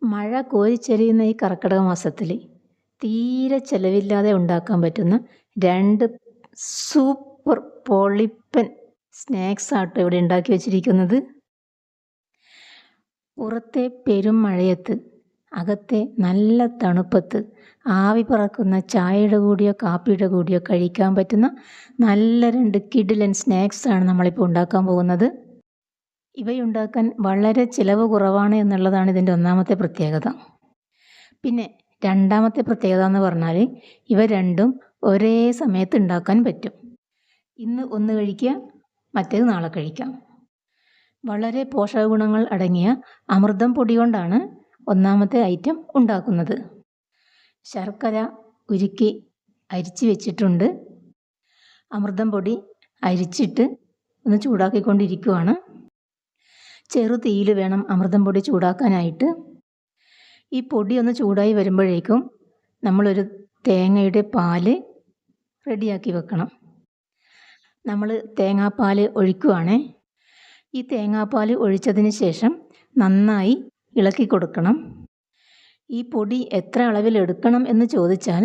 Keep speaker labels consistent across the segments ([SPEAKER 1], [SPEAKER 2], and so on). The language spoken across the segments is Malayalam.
[SPEAKER 1] മഴ കോരിച്ചൊരിയുന്ന ഈ കർക്കിടക മാസത്തിൽ തീരെ ചിലവില്ലാതെ ഉണ്ടാക്കാൻ പറ്റുന്ന 2 സൂപ്പർ പൊളിപ്പൻ സ്നാക്സ് ആട്ടോ ഇവിടെ ഉണ്ടാക്കി വച്ചിരിക്കുന്നത്. പുറത്തെ പെരും മഴയത്ത് അകത്തെ നല്ല തണുപ്പത്ത് ആവി പറക്കുന്ന ചായയുടെ കൂടിയോ കാപ്പിയുടെ കൂടിയോ കഴിക്കാൻ പറ്റുന്ന നല്ല 2 കിടിലൻ സ്നാക്സാണ് നമ്മളിപ്പോൾ ഉണ്ടാക്കാൻ പോകുന്നത്. ഇവയുണ്ടാക്കാൻ വളരെ ചിലവ് കുറവാണ് എന്നുള്ളതാണ് ഇതിൻ്റെ ഒന്നാമത്തെ പ്രത്യേകത. പിന്നെ രണ്ടാമത്തെ പ്രത്യേകത എന്ന് പറഞ്ഞാൽ ഇവ രണ്ടും ഒരേ സമയത്ത് ഉണ്ടാക്കാൻ പറ്റും. ഇന്ന് ഒന്ന് കഴിക്കുക, മറ്റേത് നാളെ കഴിക്കാം. വളരെ പോഷക ഗുണങ്ങൾ അടങ്ങിയ അമൃതം പൊടി കൊണ്ടാണ് ഒന്നാമത്തെ ഐറ്റം ഉണ്ടാക്കുന്നത്. ശർക്കര ഉരുക്കി അരിച്ച് വെച്ചിട്ടുണ്ട്. അമൃതം പൊടി അരിച്ചിട്ട് ഒന്ന് ചൂടാക്കിക്കൊണ്ടിരിക്കുകയാണ്. ചെറു തീയിൽ വേണം അമൃതം പൊടി ചൂടാക്കാനായിട്ട്. ഈ പൊടി ഒന്ന് ചൂടായി വരുമ്പോഴേക്കും നമ്മളൊരു തേങ്ങയുടെ പാല് റെഡിയാക്കി വെക്കണം. നമ്മൾ തേങ്ങാപ്പാൽ ഒഴിക്കുകയാണേ. ഈ തേങ്ങാപ്പാൽ ഒഴിച്ചതിന് ശേഷം നന്നായി ഇളക്കി കൊടുക്കണം. ഈ പൊടി എത്ര അളവിൽ എടുക്കണം എന്ന് ചോദിച്ചാൽ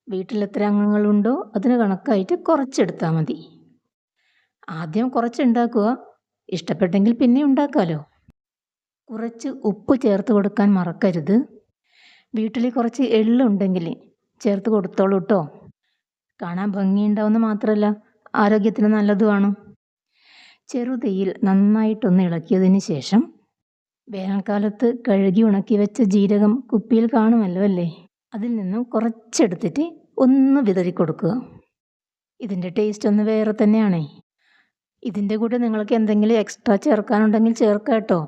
[SPEAKER 1] വീട്ടിൽ എത്ര അംഗങ്ങളുണ്ടോ അതിന് കണക്കായിട്ട് കുറച്ചെടുത്താൽ മതി. ആദ്യം കുറച്ചുണ്ടാക്കുക, ഇഷ്ടപ്പെട്ടെങ്കിൽ പിന്നെ ഉണ്ടാക്കാമല്ലോ. കുറച്ച് ഉപ്പ് ചേർത്ത് കൊടുക്കാൻ മറക്കരുത്. വീട്ടിൽ കുറച്ച് എള്ളുണ്ടെങ്കിൽ ചേർത്ത് കൊടുത്തോളൂ കേട്ടോ. കാണാൻ ഭംഗിയുണ്ടാവുന്ന മാത്രമല്ല ആരോഗ്യത്തിന് നല്ലതുമാണ്. ചെറുതീയിൽ നന്നായിട്ടൊന്ന് ഇളക്കിയതിന് ശേഷം വേനൽക്കാലത്ത് കഴുകി ഉണക്കി വെച്ച ജീരകം കുപ്പിയിൽ കാണുമല്ലോ അല്ലേ, അതിൽ നിന്നും കുറച്ചെടുത്തിട്ട് ഒന്ന് വിതറി കൊടുക്കുക. ഇതിൻ്റെ ടേസ്റ്റ് ഒന്ന് വേറെ തന്നെയാണേ. ഇതിൻ്റെ കൂടെ നിങ്ങൾക്ക് എന്തെങ്കിലും എക്സ്ട്രാ ചേർക്കാനുണ്ടെങ്കിൽ ചേർക്കാം കേട്ടോ.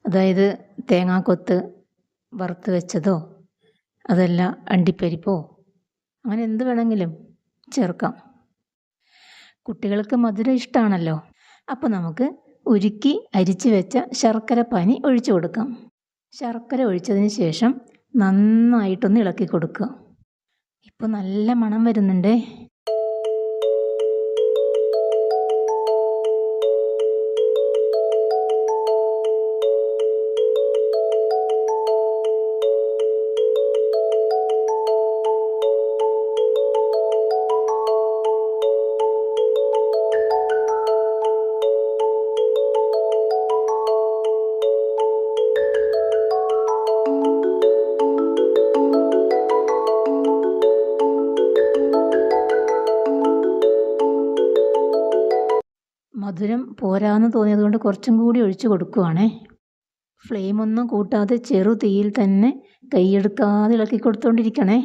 [SPEAKER 1] അതായത് തേങ്ങാക്കൊത്ത് വറുത്ത് വെച്ചതോ അതല്ല അണ്ടിപ്പരിപ്പോ അങ്ങനെ എന്ത് വേണമെങ്കിലും ചേർക്കാം. കുട്ടികൾക്ക് മധുരം ഇഷ്ടമാണല്ലോ. അപ്പോൾ നമുക്ക് ഉരുക്കി അരിച്ച് വെച്ച ശർക്കര പാനി ഒഴിച്ചു കൊടുക്കാം. ശർക്കര ഒഴിച്ചതിന് ശേഷം നന്നായിട്ടൊന്ന് ഇളക്കി കൊടുക്കുക. ഇപ്പോൾ നല്ല മണം വരുന്നുണ്ടേ. മധുരം പോരാന്ന് തോന്നിയത് കൊണ്ട് കുറച്ചും കൂടി ഒഴിച്ചു കൊടുക്കുവാണേ. ഫ്ലെയിമൊന്നും കൂട്ടാതെ ചെറു തീയിൽ തന്നെ കൈയെടുക്കാതെ ഇളക്കി കൊടുത്തുകൊണ്ടിരിക്കണേ.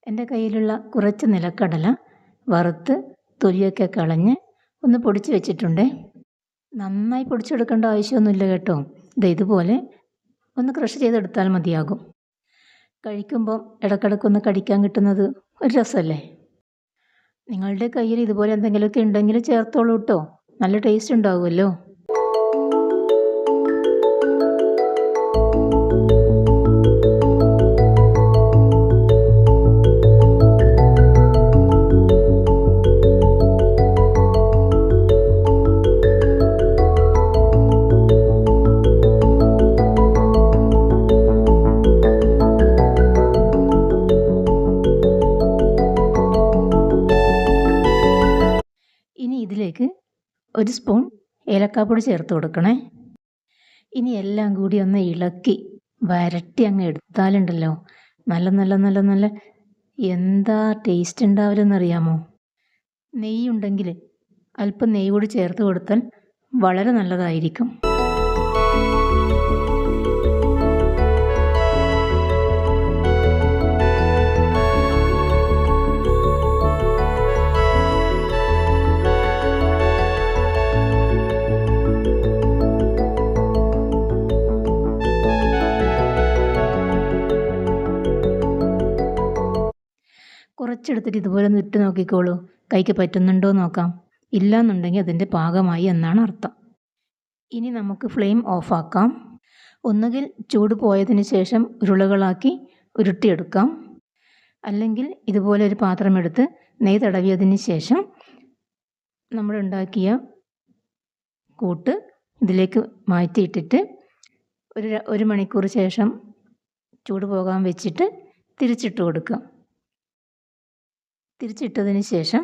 [SPEAKER 1] എൻ്റെ കയ്യിലുള്ള കുറച്ച് നിലക്കടല വറുത്ത് തൊലിയൊക്കെ കളഞ്ഞ് ഒന്ന് പൊടിച്ച് വെച്ചിട്ടുണ്ട്. നന്നായി പൊടിച്ചെടുക്കേണ്ട ആവശ്യമൊന്നുമില്ല കേട്ടോ. ഇതുപോലെ ഒന്ന് ക്രഷ് ചെയ്തെടുത്താൽ മതിയാകും. കഴിക്കുമ്പം ഇടയ്ക്കിടയ്ക്കൊന്ന് കടിക്കാൻ കിട്ടുന്നത് ഒരു രസമല്ലേ. നിങ്ങളുടെ കയ്യിൽ ഇതുപോലെ എന്തെങ്കിലുമൊക്കെ ഉണ്ടെങ്കിൽ ചേർത്തോളൂ കേട്ടോ. നല്ല ടേസ്റ്റ് ഉണ്ടാവുമല്ലോ. ഇനി ഇതിലേക്ക് 1 സ്പൂൺ ഏലക്കാപ്പൊടി ചേർത്ത് കൊടുക്കണേ. ഇനി എല്ലാം കൂടി ഒന്ന് ഇളക്കി വരട്ടി അങ്ങ് എടുത്താലുണ്ടല്ലോ നല്ല നല്ല നല്ല നല്ല എന്താ ടേസ്റ്റ് ഉണ്ടാവില്ലെന്നറിയാമോ. നെയ്യുണ്ടെങ്കിൽ അല്പം നെയ്യ് കൂടി ചേർത്ത് കൊടുത്താൽ വളരെ നല്ലതായിരിക്കും. കുറച്ചെടുത്തിട്ട് ഇതുപോലെ ഒന്ന് ഇട്ട് നോക്കിക്കോളൂ. കൈക്ക് പറ്റുന്നുണ്ടോ നോക്കാം. ഇല്ലയെന്നുണ്ടെങ്കിൽ അതിൻ്റെ പാകമായി എന്നാണ് അർത്ഥം. ഇനി നമുക്ക് ഫ്ലെയിം ഓഫാക്കാം. ഒന്നുകിൽ ചൂട് പോയതിന് ശേഷം ഉരുളകളാക്കി ഉരുട്ടിയെടുക്കാം. അല്ലെങ്കിൽ ഇതുപോലെ ഒരു പാത്രമെടുത്ത് നെയ്യ് തടവിയതിന് ശേഷം നമ്മളുണ്ടാക്കിയ കൂട്ട് ഇതിലേക്ക് മാറ്റിയിട്ടിട്ട് ഒരു മണിക്കൂർ ശേഷം ചൂട് പോകാൻ വെച്ചിട്ട് തിരിച്ചിട്ട് കൊടുക്കുക. തിരിച്ചിട്ടതിന് ശേഷം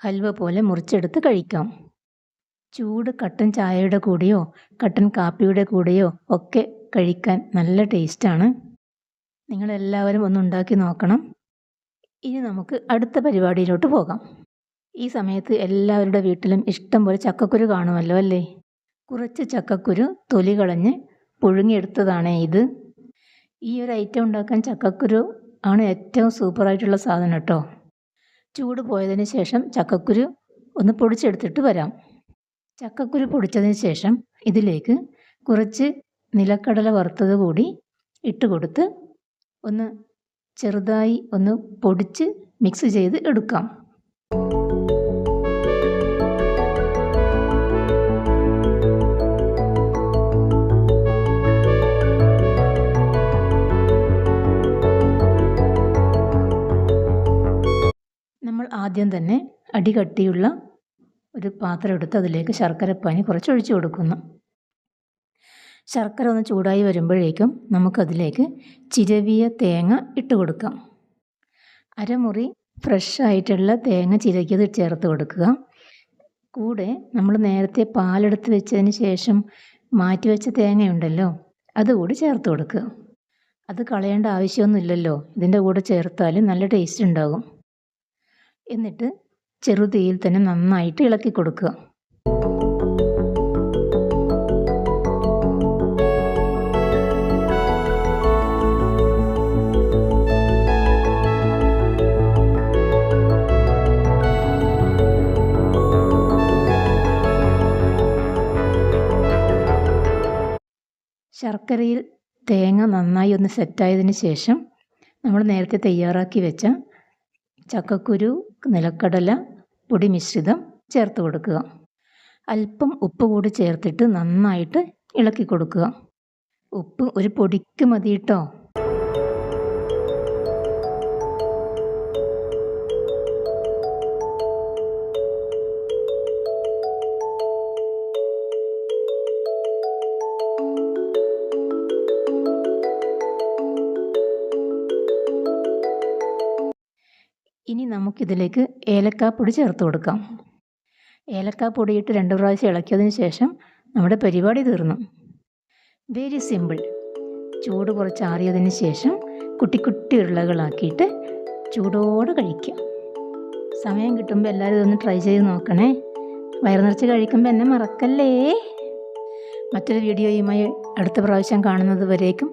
[SPEAKER 1] ഹൽവ പോലെ മുറിച്ചെടുത്ത് കഴിക്കാം. ചൂട് കട്ടൻ ചായയുടെ കൂടെയോ കട്ടൻ കാപ്പിയുടെ കൂടെയോ ഒക്കെ കഴിക്കാൻ നല്ല ടേസ്റ്റാണ്. നിങ്ങളെല്ലാവരും ഒന്ന് ഉണ്ടാക്കി നോക്കണം. ഇനി നമുക്ക് അടുത്ത പരിപാടിയിലോട്ട് പോകാം. ഈ സമയത്ത് എല്ലാവരുടെ വീട്ടിലും ഇഷ്ടം പോലെ ചക്കക്കുരു കാണുമല്ലോ അല്ലേ? കുറച്ച് ചക്കക്കുരു തൊലി കളഞ്ഞ് പുഴുങ്ങിയെടുത്തതാണ് ഇത്. ഈ ഒരു ഐറ്റം ഉണ്ടാക്കാൻ ചക്കക്കുരു ആണ് ഏറ്റവും സൂപ്പറായിട്ടുള്ള സാധനം കേട്ടോ. ചൂട് പോയതിന് ശേഷം ചക്കക്കുരു ഒന്ന് പൊടിച്ചെടുത്തിട്ട് വരാം. ചക്കക്കുരു പൊടിച്ചതിന് ശേഷം ഇതിലേക്ക് കുറച്ച് നിലക്കടല വറുത്തത് കൂടി ഇട്ട് കൊടുത്ത് ഒന്ന് ചെറുതായി ഒന്ന് പൊടിച്ച് മിക്സ് ചെയ്ത് എടുക്കാം. നമ്മൾ ആദ്യം തന്നെ അടികട്ടിയുള്ള ഒരു പാത്രം എടുത്ത് അതിലേക്ക് ശർക്കരപ്പാനി കുറച്ച് ഒഴിച്ചു കൊടുക്കുന്നു. ശർക്കര ഒന്ന് ചൂടായി വരുമ്പോഴേക്കും നമുക്കതിലേക്ക് ചിരവിയ തേങ്ങ ഇട്ട് കൊടുക്കാം. അരമുറി ഫ്രഷ് ആയിട്ടുള്ള തേങ്ങ ചിരകിയത് ചേർത്ത് കൊടുക്കുക. കൂടെ നമ്മൾ നേരത്തെ പാലെടുത്ത് വെച്ചതിന് ശേഷം മാറ്റിവെച്ച തേങ്ങയുണ്ടല്ലോ, അതുകൂടി ചേർത്ത് കൊടുക്കുക. അത് കളയേണ്ട ആവശ്യമൊന്നുമില്ലല്ലോ, ഇതിൻ്റെ കൂടെ ചേർത്താലും നല്ല ടേസ്റ്റ് ഉണ്ടാകും. എന്നിട്ട് ചെറുതീയിൽ തന്നെ നന്നായിട്ട് ഇളക്കി കൊടുക്കുക. ശർക്കരയിൽ തേങ്ങ നന്നായി ഒന്ന് സെറ്റായതിന് ശേഷം നമ്മൾ നേരത്തെ തയ്യാറാക്കി വെച്ച ചക്കക്കുരു നിലക്കടല പൊടി മിശ്രിതം ചേർത്ത് കൊടുക്കുക. അല്പം ഉപ്പ് കൂടി ചേർത്തിട്ട് നന്നായിട്ട് ഇളക്കി കൊടുക്കുക. ഉപ്പ് ഒരു പൊടിക്ക് മതി കേട്ടോ. ഇനി നമുക്കിതിലേക്ക് ഏലക്കാപ്പൊടി ചേർത്ത് കൊടുക്കാം. ഏലക്കാപ്പൊടി ഇട്ട് 2 പ്രാവശ്യം ഇളക്കിയതിന് ശേഷം നമ്മുടെ പരിപാടി തീർന്നു. Very simple. ചൂട് കുറച്ച് ആറിയതിന് ശേഷം കുട്ടി കുട്ടി ഉരുളകളാക്കിയിട്ട് ചൂടോടെ കഴിക്കുക. സമയം കിട്ടുമ്പോൾ എല്ലാവരും ഇതൊന്ന് ട്രൈ ചെയ്ത് നോക്കണേ. വയറ് നിറച്ച് കഴിക്കുമ്പോൾ എന്നെ മറക്കല്ലേ. മറ്റൊരു വീഡിയോയുമായി അടുത്ത പ്രാവശ്യം കാണുന്നത് വരേക്കും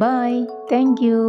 [SPEAKER 1] ബൈ. Thank you.